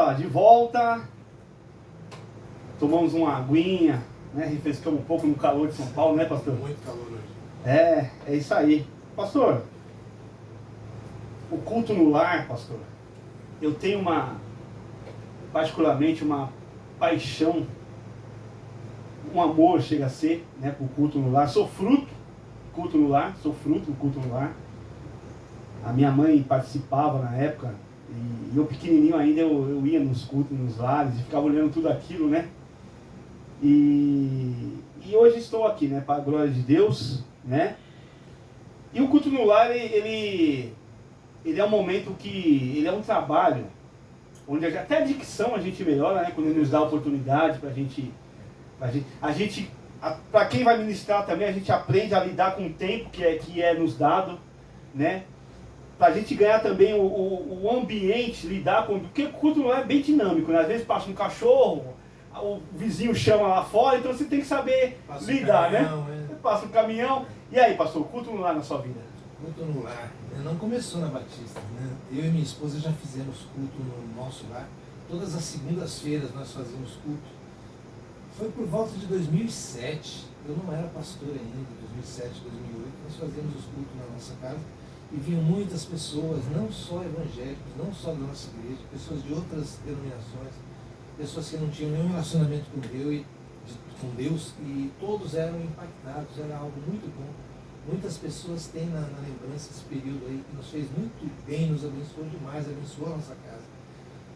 ó, de volta. Tomamos uma aguinha, né? Refrescamos um pouco no calor de São Paulo, né, pastor? Muito calor hoje. É isso aí. Pastor, o culto no lar, pastor, eu tenho particularmente uma paixão, um amor chega a ser, né, por culto no lar. Sou fruto do culto no lar, sou fruto do culto no lar. A minha mãe participava na época, e eu pequenininho ainda, eu ia nos cultos, nos lares, e ficava olhando tudo aquilo, né? E hoje estou aqui, né, para a glória de Deus, né? E o culto no lar, ele é um momento que, ele é um trabalho, onde até a dicção a gente melhora, né, quando ele nos dá a oportunidade para quem vai ministrar também, a gente aprende a lidar com o tempo que é nos dado, né? Para a gente ganhar também o ambiente, lidar com... Porque o culto não é bem dinâmico, né? Às vezes passa um cachorro, o vizinho chama lá fora, então você tem que saber lidar, caminhão, né? Passa um caminhão. E aí, pastor, o culto no lar na sua vida? Culto no lar, não começou na Batista, né? Eu e minha esposa já fizemos culto no nosso lar. Todas as segundas-feiras nós fazíamos culto. Foi por volta de 2007, eu não era pastor ainda, 2007, 2008, nós fazíamos os cultos na nossa casa. E vinham muitas pessoas, não só evangélicos, não só da nossa igreja, pessoas de outras denominações, pessoas que não tinham nenhum relacionamento com Deus, e todos eram impactados, era algo muito bom. Muitas pessoas têm na lembrança esse período aí, que nos fez muito bem, nos abençoou demais, abençoou a nossa casa.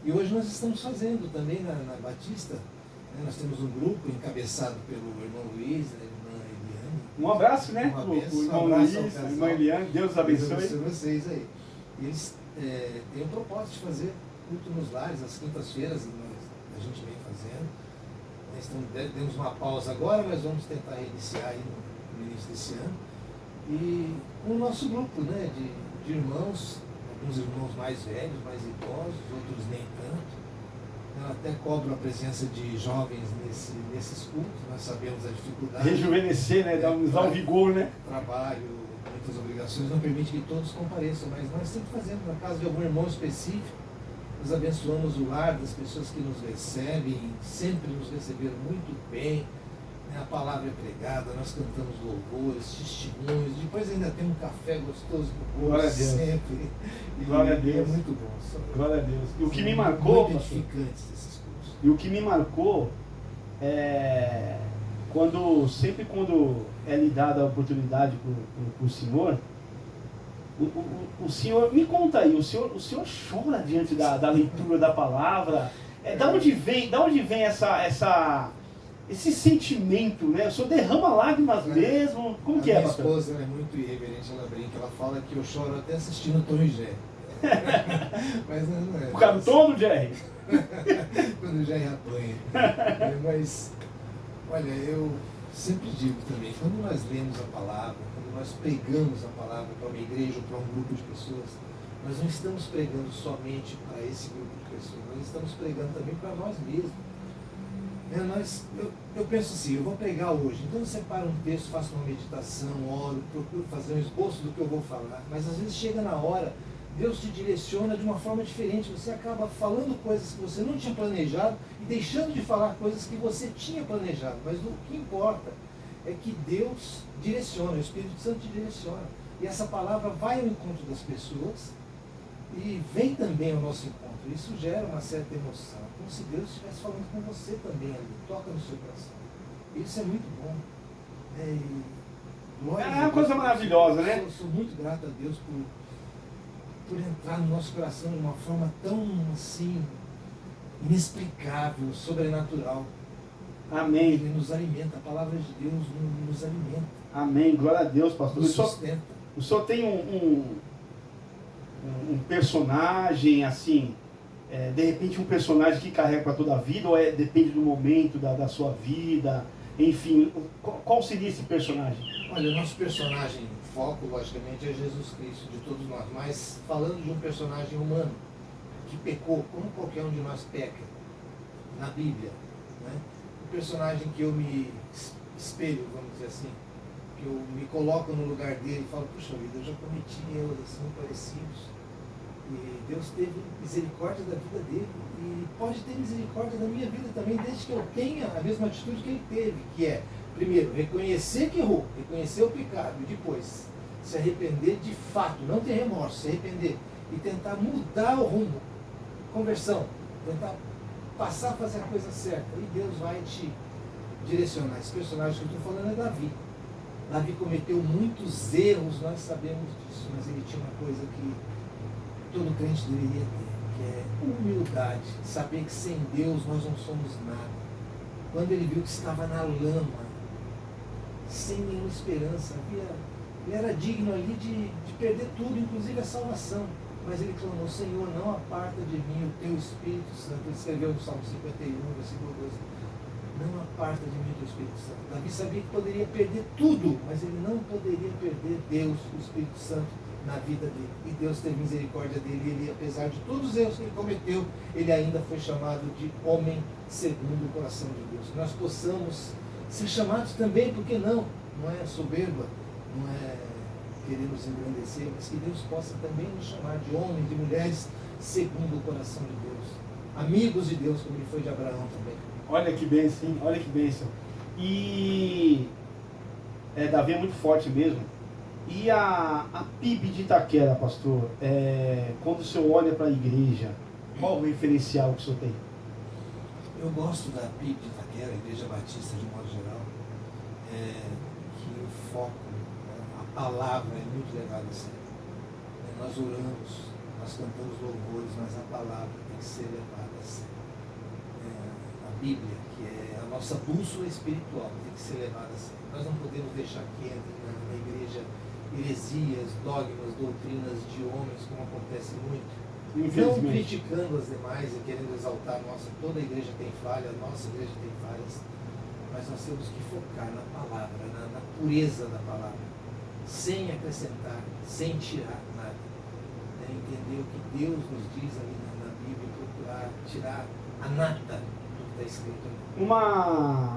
E hoje nós estamos fazendo também na Batista, né, nós temos um grupo encabeçado pelo irmão Luiz, né, um abraço, né? Um abraço, o irmão Luiz, a irmã Eliane, Deus os abençoe. Deus abençoe vocês aí. Eles têm o propósito de fazer culto nos lares, às quintas-feiras, a gente vem fazendo. Nós demos uma pausa agora, mas vamos tentar reiniciar aí no início desse ano. E o nosso grupo, né, de irmãos, alguns irmãos mais velhos, mais idosos, outros nem tanto. Eu até cobro a presença de jovens nesses cultos, nós sabemos a dificuldade. Rejuvenescer, né? Dar um vigor, né? Trabalho, muitas obrigações não permite que todos compareçam, mas nós sempre fazemos na casa de algum irmão específico. Nós abençoamos o lar das pessoas que nos recebem, sempre nos receberam muito bem. A palavra é pregada, nós cantamos louvores, testemunhos, depois ainda tem um café gostoso pro povo, sempre. Glória a Deus. É muito bom. Glória a Deus. E o que me marcou, muito edificantes esses cursos. E o que me marcou é sempre quando é lhe dada a oportunidade para o senhor, o senhor, me conta aí, o senhor chora diante da leitura da palavra. Da onde vem esse sentimento, né? O senhor derrama lágrimas mesmo? Como que é, pastor? Minha esposa é muito irreverente, ela brinca, ela fala que eu choro até assistindo Tom e Jerry. Mas não é. O cartão do Jerry? Quando o Jerry apanha. Mas, olha, eu sempre digo também, quando nós lemos a palavra, quando nós pregamos a palavra para uma igreja ou para um grupo de pessoas, nós não estamos pregando somente para esse grupo de pessoas, nós estamos pregando também para nós mesmos. Eu penso assim, eu vou pregar hoje, então eu separo um texto, faço uma meditação, oro, procuro fazer um esboço do que eu vou falar, mas às vezes chega na hora, Deus te direciona de uma forma diferente, você acaba falando coisas que você não tinha planejado e deixando de falar coisas que você tinha planejado, mas o que importa é que Deus direciona, o Espírito Santo te direciona, e essa palavra vai ao encontro das pessoas e vem também ao nosso encontro. Isso gera uma certa emoção, como se Deus estivesse falando com você também ali, toca no seu coração. Isso é muito bom. É uma coisa maravilhosa, né? Eu sou muito grato a Deus por entrar no nosso coração de uma forma tão assim, inexplicável, sobrenatural. Amém. Ele nos alimenta, a palavra de Deus nos alimenta. Amém, glória a Deus, pastor. Nos sustenta. O senhor tem um personagem assim, de repente um personagem que carrega para toda a vida, ou depende do momento da sua vida, enfim, qual seria esse personagem? Olha, o nosso personagem foco, logicamente, é Jesus Cristo, de todos nós, mas falando de um personagem humano, que pecou, como qualquer um de nós peca, na Bíblia, né? O personagem que eu me espelho, vamos dizer assim, que eu me coloco no lugar dele e falo, puxa vida, eu já cometi erros assim parecidos, e Deus teve misericórdia da vida dele e pode ter misericórdia da minha vida também, desde que eu tenha a mesma atitude que ele teve, que é, primeiro, reconhecer que errou, reconhecer o pecado, e depois se arrepender de fato, não ter remorso, se arrepender e tentar mudar o rumo, conversão, tentar passar a fazer a coisa certa, e Deus vai te direcionar. Esse personagem que eu estou falando é Davi. Davi cometeu muitos erros, nós sabemos disso, mas ele tinha uma coisa que todo crente deveria ter, que é humildade, saber que sem Deus nós não somos nada. Quando ele viu que estava na lama, sem nenhuma esperança, ele era digno ali de perder tudo, inclusive a salvação. Mas ele clamou: Senhor, não aparta de mim o teu Espírito Santo. Ele escreveu no Salmo 51, versículo 12. Não aparta de mim o teu Espírito Santo. Davi sabia que poderia perder tudo, mas ele não poderia perder Deus, o Espírito Santo, na vida dele. E Deus teve misericórdia dele. E ele, apesar de todos os erros que ele cometeu, ele ainda foi chamado de homem segundo o coração de Deus. Que nós possamos ser chamados também, por que não? Não é soberba, não é querer nos engrandecer, mas que Deus possa também nos chamar de homens, de mulheres segundo o coração de Deus. Amigos de Deus, como ele foi de Abraão também. Olha que bênção, hein? Olha que bênção. E Davi é muito forte mesmo. E a PIB de Itaquera, pastor, quando o senhor olha para a igreja, qual o referencial que o senhor tem? Eu gosto da PIB de Itaquera, a Igreja Batista de modo geral, que o foco, a palavra é muito levada a sério. Nós oramos, nós cantamos louvores, mas a palavra tem que ser levada a sério. A Bíblia, que é a nossa bússola espiritual, tem que ser levada a sério. Nós não podemos deixar que entre na igreja heresias, dogmas, doutrinas de homens, como acontece muito. Não criticando as demais e querendo exaltar, toda a igreja tem falha, a nossa igreja tem falhas, mas nós temos que focar na palavra, na pureza da palavra, sem acrescentar, sem tirar nada. Entender o que Deus nos diz ali na Bíblia e procurar tirar a nata do que está escrito ali.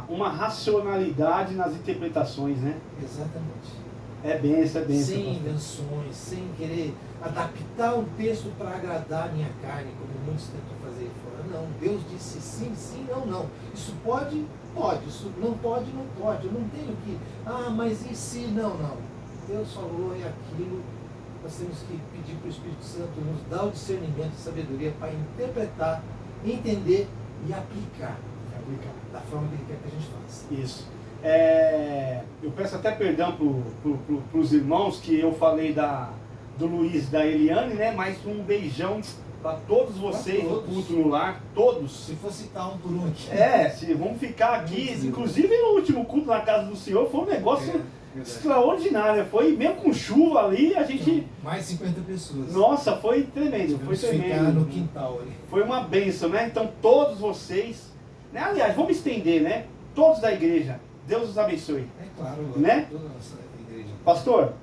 Uma racionalidade nas interpretações, né? Exatamente. É benção. Sem invenções, sem querer adaptar um texto para agradar a minha carne, como muitos tentam fazer fora. Não, Deus disse sim, sim, não, não. Isso pode, pode. Isso não pode, não pode. Eu não tenho que, mas e se? Não, não. Deus falou, é aquilo. Nós temos que pedir para o Espírito Santo nos dar o discernimento e sabedoria para interpretar, entender e aplicar. Da forma que Ele quer que a gente faça. Isso. Eu peço até perdão para os irmãos que eu falei do Luiz e da Eliane, né? Mas um beijão para todos vocês do culto no lar, todos. Se for citar um por um aqui. Vamos ficar aqui. Inclusive no último culto na casa do Senhor foi um negócio extraordinário. Foi mesmo com chuva ali, a gente. Mais 50 pessoas. Nossa, foi tremendo. Foi tremendo. Ficar no quintal ali. Foi uma bênção, né? Então todos vocês, né? Aliás, vamos estender, né? Todos da igreja. Deus os abençoe. É claro, né? Toda a nossa igreja. Pastor,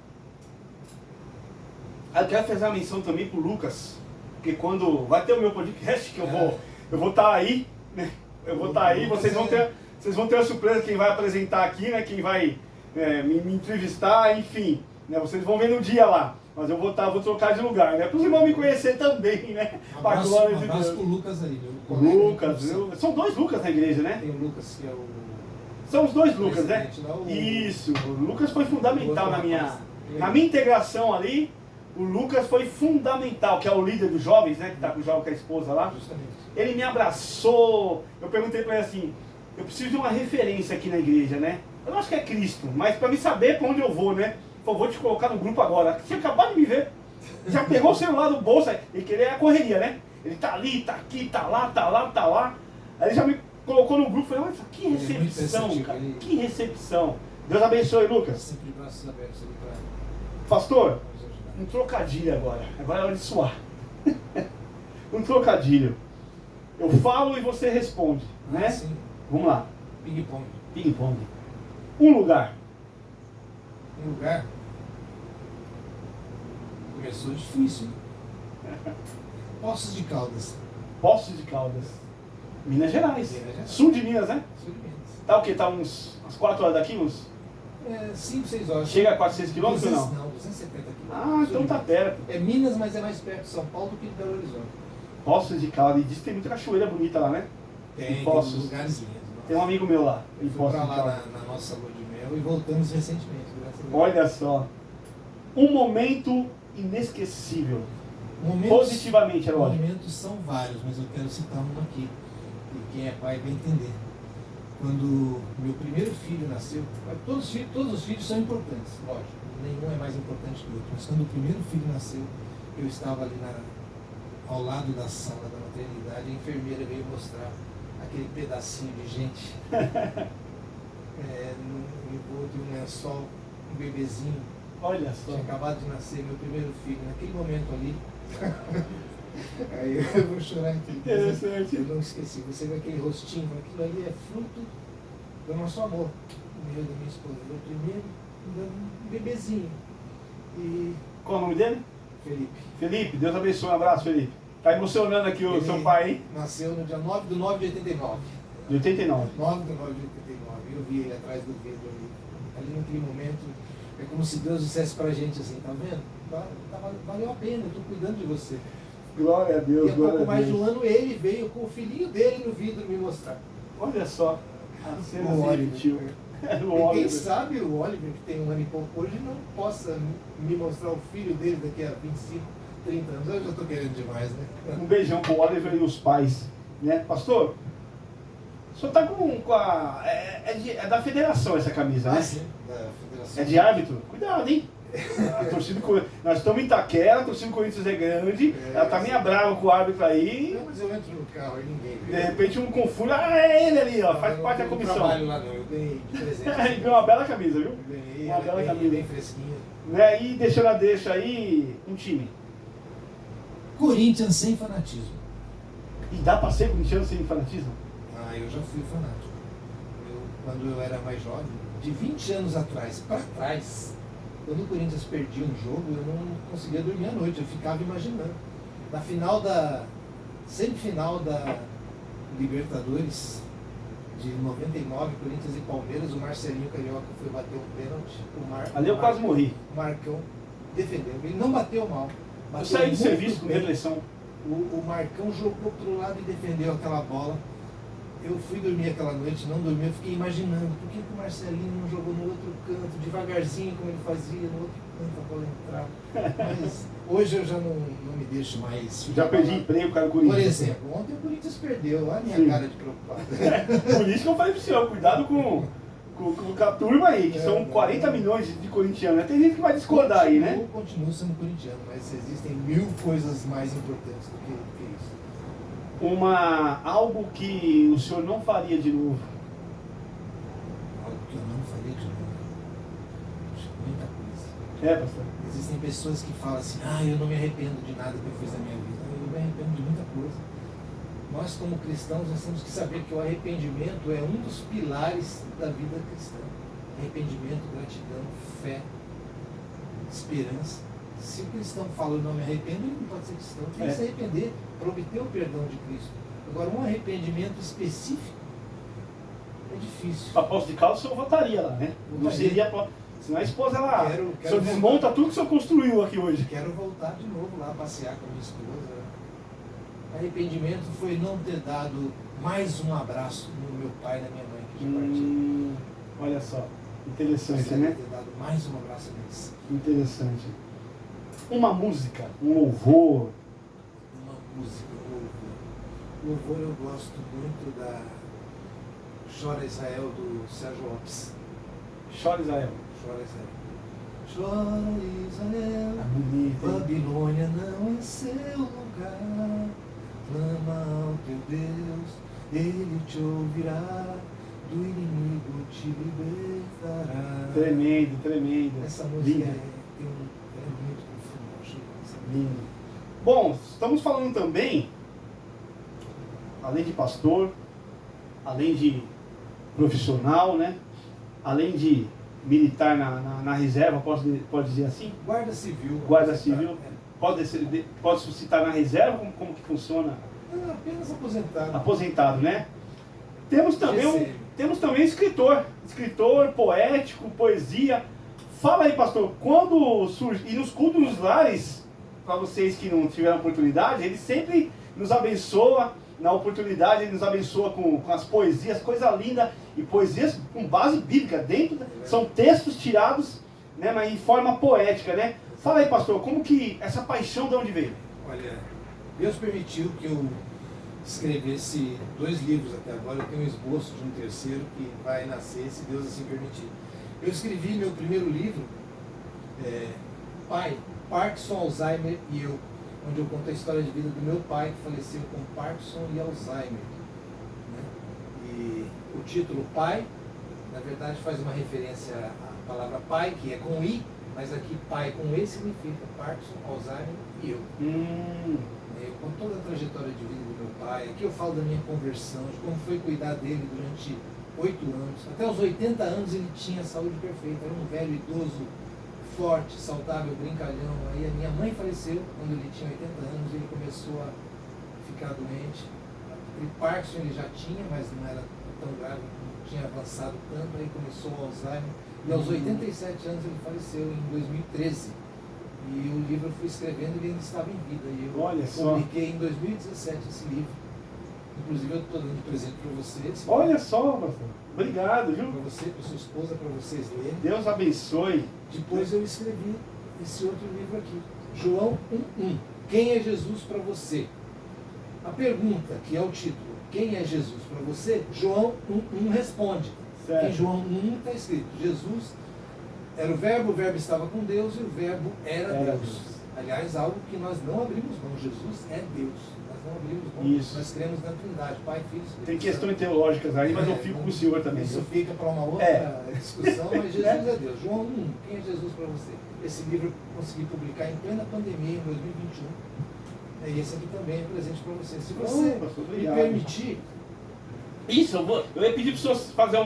eu quero fazer uma menção também pro Lucas, porque quando vai ter o meu podcast, que eu vou estar aí, né? Eu vou estar aí, vocês vão ter a surpresa, quem vai apresentar aqui, né? Quem vai me entrevistar, enfim, né? Vocês vão ver no dia lá. Mas eu vou trocar de lugar, né? Para os irmãos me conhecer também, né? Abraço pro Lucas aí, meu Lucas, são dois Lucas na igreja, né? Tem o Lucas que é o... São os dois Lucas, né? Isso, o Lucas foi fundamental na minha integração ali. O Lucas foi fundamental, que é o líder dos jovens, né? Que está com o jovem com a esposa lá. Justamente. Ele me abraçou. Eu perguntei para ele assim: eu preciso de uma referência aqui na igreja, né? Eu não acho que é Cristo, mas para me saber para onde eu vou, né? Falei, vou te colocar no grupo agora. Você acabou de me ver. Já pegou o celular do bolso, ele queria a correria, né? Ele tá ali, tá aqui, tá lá. Aí ele já me colocou no grupo e falei, mas que recepção, cara. Que recepção. Deus abençoe, Lucas. Sempre de braços abertos ali para... Pastor, um trocadilho agora. Agora é hora de suar. Um trocadilho. Eu falo e você responde, né? Sim. Vamos lá. Ping-pong. Ping-pong. Um lugar. Um lugar? Começou difícil, né? Poços de Caldas. Poços de Caldas. Minas Gerais. Sul de Minas, né? Sul de Minas. Tá o quê? Tá umas 4 horas daqui? 5, 6 horas. Chega a 400 quilômetros ou não? Não, 270 quilômetros. Ah, então tá perto. É Minas, mas é mais perto de São Paulo do que de Belo Horizonte. Poços de Caldas. E diz que tem muita cachoeira bonita lá, né? Tem Poços. lugares lindos. Tem um amigo meu lá, em Eu fui Poços pra de lá Caldas. na nossa lua de mel e voltamos recentemente, graças a Deus. Olha só. Um momento inesquecível. Momentos, Positivamente, é lógico. momentos são vários, mas eu quero citar um aqui. E quem é pai vai entender. Quando meu primeiro filho nasceu, todos os filhos são importantes, lógico. Nenhum é mais importante que o outro. Mas quando o primeiro filho nasceu, eu estava ali ao lado da sala da maternidade, a enfermeira veio mostrar aquele pedacinho de gente envolto em um lençol, um bebezinho. Olha só. Tinha acabado de nascer meu primeiro filho. Naquele momento ali, aí eu vou chorar aqui. Interessante. Eu não esqueci. Você vê aquele rostinho, aquilo ali é fruto do nosso amor. Meu e da minha esposa. Meu primeiro, um bebezinho. E Qual o nome dele? Felipe. Felipe, Deus abençoe. Um abraço, Felipe. Tá emocionando aqui o seu pai, hein? Nasceu no dia 9/9 de 89. De 89. 9/9 de 89. Eu vi ele atrás do vidro ali. Ali naquele momento, é como se Deus dissesse pra gente assim, tá vendo? Valeu a pena, eu tô cuidando de você. Glória a Deus, E há glória pouco a mais de Deus. um ano ele veio com o filhinho dele no vidro me mostrar. Olha só. A cena O se Oliver. repetiu. O E quem Oliver. sabe o Oliver, que tem um ano e pouco hoje, não possa me mostrar o filho dele daqui a 25, 30 anos. Eu já estou querendo demais, né? Um beijão pro Oliver e os pais. Né? Pastor, o senhor tá com a... É da federação essa camisa, né? Sim, da Federação. É de árbitro? Cuidado, hein? A torcida do Corinthians. Nós estamos em Itaquera, a torcida do Corinthians é grande. Ela tá meio brava com o árbitro aí. Não, mas eu entro no carro e ninguém vê. De repente um confunde. Ah, é ele ali, ó. Faz parte da comissão. Eu não trabalho lá não, eu ganhei de presente. Ele ganhou uma bela camisa, viu? Eu ganhei, Uma bela bem, camisa. bem fresquinha. Né? E deixando a deixa aí um time. Corinthians sem fanatismo. E dá pra ser corintiano sem fanatismo? Ah, eu já fui fanático. Quando eu era mais jovem, de 20 anos atrás para trás, quando o Corinthians perdia um jogo, eu não conseguia dormir à noite, eu ficava imaginando. Na semifinal da Libertadores de 99, Corinthians e Palmeiras, o Marcelinho Carioca foi bater um pênalti. Ali eu quase morri. O Marcão defendeu. Ele não bateu mal. Eu saí de muito serviço com bem. reeleição. O Marcão jogou para o lado e defendeu aquela bola. Eu fui dormir aquela noite, não dormi, eu fiquei imaginando por que o Marcelinho não jogou no outro canto, devagarzinho, como ele fazia, no outro canto a bola entrava. Mas hoje eu já não me deixo mais. Já perdi emprego, cara, do Por Corinthians. exemplo, ontem o Corinthians perdeu, olha a minha Sim. cara de preocupado. Por isso que eu falei pro senhor, cuidado com a turma aí, que são 40 milhões de corintianos. Né? Tem gente que vai discordar aí, né? Eu continuo sendo corintiano, mas existem 1000 coisas mais importantes do que isso. Algo que o senhor não faria de novo. Algo que eu não faria de novo. Acho que muita coisa. É, pastor? Existem pessoas que falam assim, eu não me arrependo de nada que eu fiz na minha vida. Eu me arrependo de muita coisa. Nós, como cristãos, nós temos que saber que o arrependimento é um dos pilares da vida cristã. Arrependimento, gratidão, fé, esperança. Se o cristão fala eu não me arrependo, ele não pode ser cristão. Tem que se arrepender para obter o perdão de Cristo. Agora, um arrependimento específico é difícil. A posse de calça o senhor votaria lá, né? Não seria... Senão a esposa lá... O senhor desmonta tudo que o senhor construiu aqui hoje. Quero voltar de novo lá, passear com a minha esposa. Arrependimento foi não ter dado mais um abraço no meu pai e na minha mãe que já partiram. Olha só, interessante, Gostaria né? de ter dado mais um abraço neles. Interessante. Uma música, um louvor. Uma música, um louvor. Louvor eu gosto muito da Chora Israel do Sérgio Lopes. Chora Israel. Chora Israel. Chora Israel, Tá bonito, hein? Babilônia não é seu lugar. Clama ao teu Deus, Ele te ouvirá, do inimigo te libertará. Tremendo, tremendo. Essa música Linda. é muito profunda, acho que Lindo. Bom, estamos falando também, além de pastor, além de profissional, né? Além de militar na reserva, pode dizer assim? Guarda Civil. Guarda Civil. Pode suscitar na reserva? Como que funciona? Não, apenas aposentado. Aposentado, né? Temos também escritor, poético, poesia. Fala aí, pastor, quando surge, e nos cultos nos lares, para vocês que não tiveram oportunidade, eles sempre nos abençoa na oportunidade, Ele nos abençoa com as poesias, coisa linda, e poesias com base bíblica, são textos tirados, né, mas em forma poética, né? Fala aí, pastor, como que essa paixão de onde veio? Olha, Deus permitiu que eu escrevesse 2 livros até agora. Eu tenho um esboço de um terceiro que vai nascer, se Deus assim permitir. Eu escrevi meu primeiro livro, Pai, Parkinson, Alzheimer e Eu, onde eu conto a história de vida do meu pai, que faleceu com Parkinson e Alzheimer, né? E o título Pai, na verdade, faz uma referência à palavra pai, que é com I, mas aqui pai com E significa Parkinson, Alzheimer e Eu. Eu conto toda a trajetória de vida do meu pai. Aqui eu falo da minha conversão, de como foi cuidar dele durante 8 anos. Até os 80 anos ele tinha saúde perfeita, era um velho idoso, forte, saudável, brincalhão. Aí a minha mãe faleceu quando ele tinha 80 anos e ele começou a ficar doente. O Parkinson ele já tinha, mas não era tão grave, não tinha avançado tanto. Aí começou o Alzheimer e aos 87 anos ele faleceu em 2013. E o livro eu fui escrevendo e ele ainda estava em vida. E eu publiquei em 2017 esse livro. Inclusive eu estou dando presente para vocês. Olha só, pastor. Obrigado, viu? Para você, para sua esposa, para vocês lerem. Deus abençoe. Depois eu escrevi esse outro livro aqui, João 1:1. Quem é Jesus para você? A pergunta, que é o título, quem é Jesus para você? João 1:1 responde. Certo. Em João 1 está escrito, Jesus era o verbo estava com Deus e o verbo era Deus. Aliás, algo que nós não abrimos mão. Jesus é Deus. Nós não abrimos mão. Isso. Nós cremos na Trindade, Pai, Filho e Espírito Santo. Tem questões teológicas aí, mas eu fico com o senhor também. Isso fica para uma outra discussão, mas Jesus é Deus. João 1, quem é Jesus para você? Esse livro eu consegui publicar em plena pandemia, em 2021. E esse aqui também é presente para você. Se você me permitir... Isso, eu ia pedir para o senhor fazer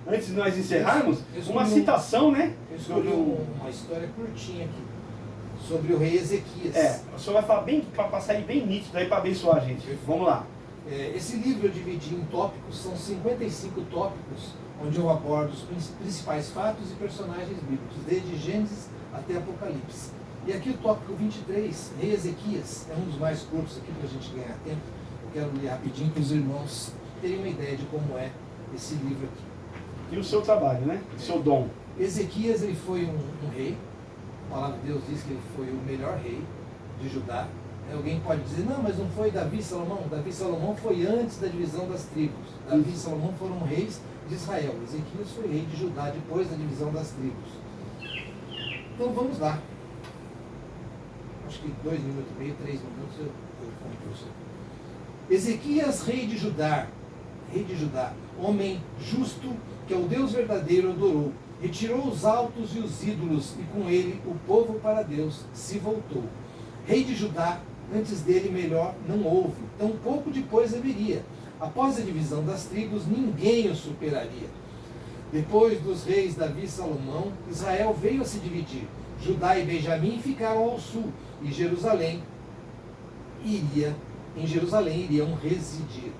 antes de nós encerrarmos, uma citação, né? Eu escolhi uma história curtinha aqui, sobre o rei Ezequias. O senhor vai falar bem, para passar aí bem nítido aí para abençoar a gente. Vamos lá. Esse livro eu dividi em tópicos, são 55 tópicos, onde eu abordo os principais fatos e personagens bíblicos, desde Gênesis até Apocalipse. E aqui o tópico 23, rei Ezequias, é um dos mais curtos aqui para a gente ganhar tempo. Eu quero ler rapidinho para os irmãos terem uma ideia de como é esse livro aqui. E o seu trabalho, né? O seu dom. Ezequias, ele foi um rei. A palavra de Deus diz que ele foi o melhor rei de Judá. Alguém pode dizer, não, mas não foi Davi e Salomão. Davi e Salomão foi antes da divisão das tribos. Davi e Salomão foram reis de Israel. Ezequias foi rei de Judá depois da divisão das tribos. Então vamos lá. Acho que 2 minutos e meio, 3 minutos eu conto para você. Ezequias, rei de Judá, homem justo, que é o Deus verdadeiro adorou, retirou os altos e os ídolos, e com ele o povo para Deus se voltou. Rei de Judá, antes dele melhor não houve, tão pouco depois haveria. Após a divisão das tribos, ninguém o superaria. Depois dos reis Davi e Salomão, Israel veio a se dividir. Judá e Benjamim ficaram ao sul, e em Jerusalém iriam residir.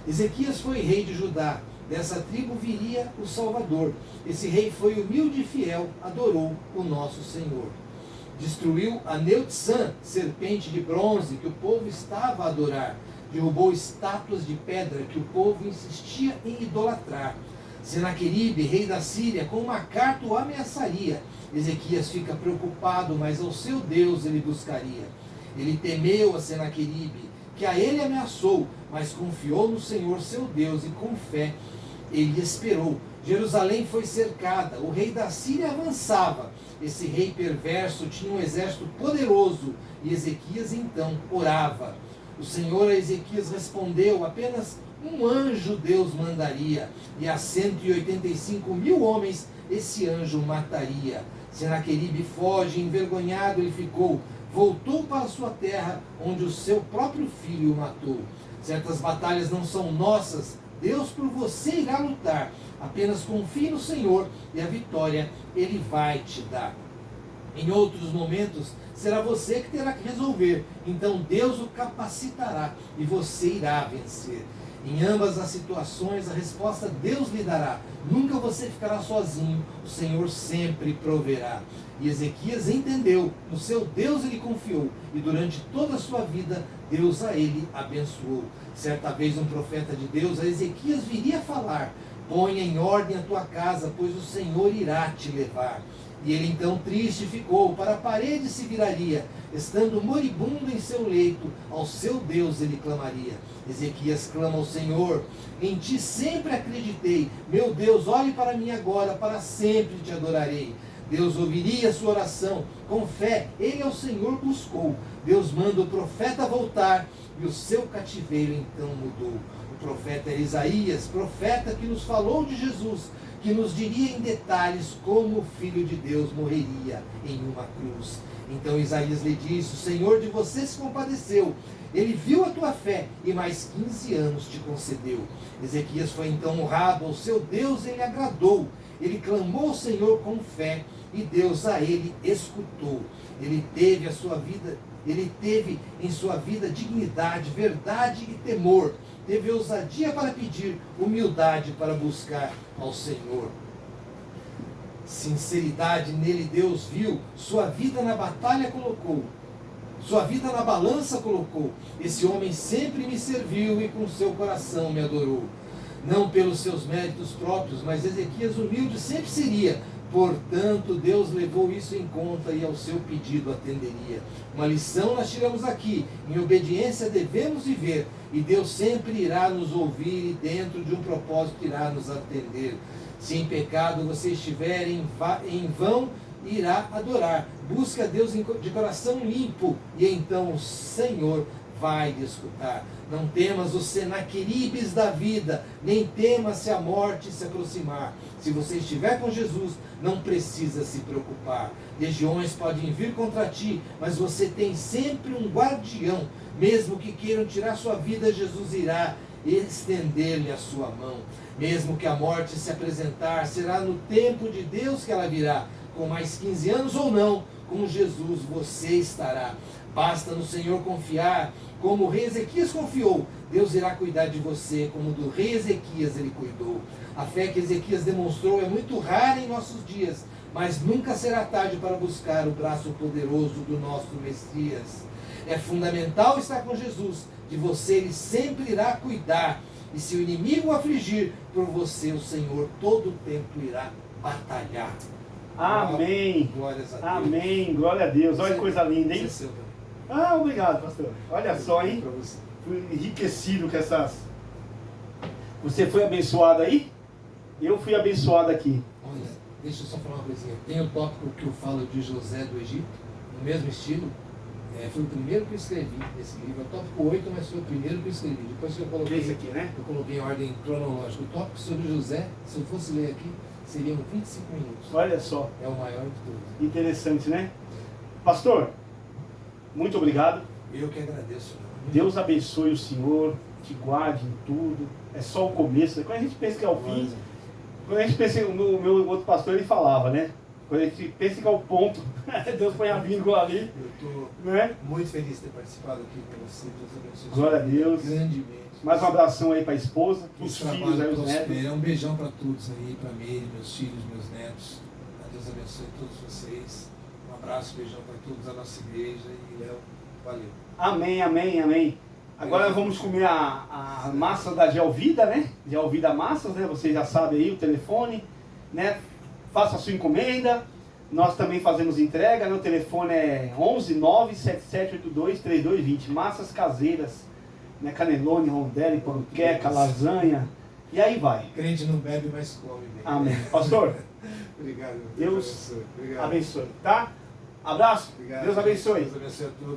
Ezequias foi rei de Judá. Dessa tribo viria o Salvador. Esse rei foi humilde e fiel, adorou o nosso Senhor. Destruiu a Neutzã, serpente de bronze, que o povo estava a adorar. Derrubou estátuas de pedra que o povo insistia em idolatrar. Senaqueribe, rei da Síria, com uma carta o ameaçaria. Ezequias fica preocupado, mas ao seu Deus ele buscaria. Ele temeu a Senaqueribe, que a ele ameaçou, mas confiou no Senhor seu Deus e com fé ele esperou. Jerusalém foi cercada, o rei da Síria avançava. Esse rei perverso tinha um exército poderoso e Ezequias então orava. O Senhor a Ezequias respondeu, apenas um anjo Deus mandaria, e a 185.000 homens esse anjo mataria. Senaqueribe foge, envergonhado ele ficou, voltou para sua terra, onde o seu próprio filho o matou. Certas batalhas não são nossas, Deus por você irá lutar. Apenas confie no Senhor e a vitória Ele vai te dar. Em outros momentos, será você que terá que resolver. Então Deus o capacitará e você irá vencer. Em ambas as situações, a resposta Deus lhe dará. Nunca você ficará sozinho, o Senhor sempre proverá. E Ezequias entendeu, no seu Deus ele confiou, e durante toda a sua vida, Deus a ele abençoou. Certa vez um profeta de Deus a Ezequias viria falar: ponha em ordem a tua casa, pois o Senhor irá te levar. E ele então triste ficou, para a parede se viraria, estando moribundo em seu leito, ao seu Deus ele clamaria. Ezequias clama ao Senhor: em ti sempre acreditei, meu Deus, olhe para mim agora, para sempre te adorarei. Deus ouviria a sua oração, com fé ele ao Senhor buscou. Deus manda o profeta voltar, e o seu cativeiro então mudou. O profeta era Isaías, profeta que nos falou de Jesus, que nos diria em detalhes como o Filho de Deus morreria em uma cruz. Então Isaías lhe disse: o Senhor de você se compadeceu, ele viu a tua fé e mais 15 anos te concedeu. Ezequias foi então honrado, ao seu Deus ele agradou. Ele clamou ao Senhor com fé e Deus a ele escutou. Ele teve em sua vida dignidade, verdade e temor. Teve ousadia para pedir, humildade para buscar ao Senhor. Sinceridade nele Deus viu, sua vida na batalha colocou, sua vida na balança colocou. Esse homem sempre me serviu e com seu coração me adorou. Não pelos seus méritos próprios, mas Ezequias humilde sempre seria. Portanto, Deus levou isso em conta e ao seu pedido atenderia. Uma lição nós tiramos aqui: em obediência devemos viver, e Deus sempre irá nos ouvir e dentro de um propósito irá nos atender. Se em pecado você estiver, em vão irá adorar. Busca Deus de coração limpo e então o Senhor vai lhe escutar. Não temas os Senaqueribes da vida, nem temas se a morte se aproximar. Se você estiver com Jesus, não precisa se preocupar. Legiões podem vir contra ti, mas você tem sempre um guardião. Mesmo que queiram tirar sua vida, Jesus irá estender-lhe a sua mão. Mesmo que a morte se apresentar, será no tempo de Deus que ela virá. Com mais 15 anos ou não, com Jesus você estará. Basta no Senhor confiar, como o rei Ezequias confiou. Deus irá cuidar de você, como do rei Ezequias ele cuidou. A fé que Ezequias demonstrou é muito rara em nossos dias, mas nunca será tarde para buscar o braço poderoso do nosso Messias. É fundamental estar com Jesus, de você ele sempre irá cuidar. E se o inimigo o afligir, por você o Senhor todo o tempo irá batalhar. Amém. Glórias a Deus. Amém. Glória a Deus. Olha que coisa linda, hein? Você é seu também. Ah, obrigado, pastor. Olha só, hein? Para você. Fui enriquecido com essas... Você foi abençoado aí? Eu fui abençoado aqui. Olha, deixa eu só falar uma coisinha. Tem o tópico que eu falo de José do Egito, no mesmo estilo. Foi o primeiro que eu escrevi esse livro. É o tópico 8, mas foi o primeiro que eu escrevi. Depois que eu coloquei Esse aqui, né? Eu coloquei em ordem cronológica. O tópico sobre José, se eu fosse ler aqui, seriam 25 minutos. Olha só. É o maior de todos. Interessante, né? Pastor, muito obrigado. Eu que agradeço. Deus abençoe o senhor, te guarde em tudo. É só o começo. Quando a gente pensa que é o fim, quando a gente pensa, o meu outro pastor ele falava, né? Quando a gente pensa que é o ponto, Deus põe a vírgula ali. Eu estou Né? muito feliz de ter participado aqui com você. Deus abençoe. Glória a Deus. Grandemente. Mais um abração aí para a esposa, Que os esse filhos trabalho aí, os prospere. netos. Um beijão para todos aí, para Meire, meus filhos, meus netos. Deus abençoe todos vocês. Um abraço, beijão para todos da nossa igreja. E Léo, valeu. Amém, amém, amém. Agora nós vamos comer a massa da Gelvida, né? Gelvida Massas, né? Vocês já sabem aí o telefone, né? Faça a sua encomenda. Nós também fazemos entrega, né? O telefone é 11 97782 3220. Massas caseiras, né? Canelone, rondelli, panqueca, lasanha. E aí vai. Crente não bebe, mas come bem. Amém. Pastor, Obrigado. Deus abençoe. Obrigado. abençoe, tá? Abraço. Obrigado. Deus abençoe. Deus abençoe a todos.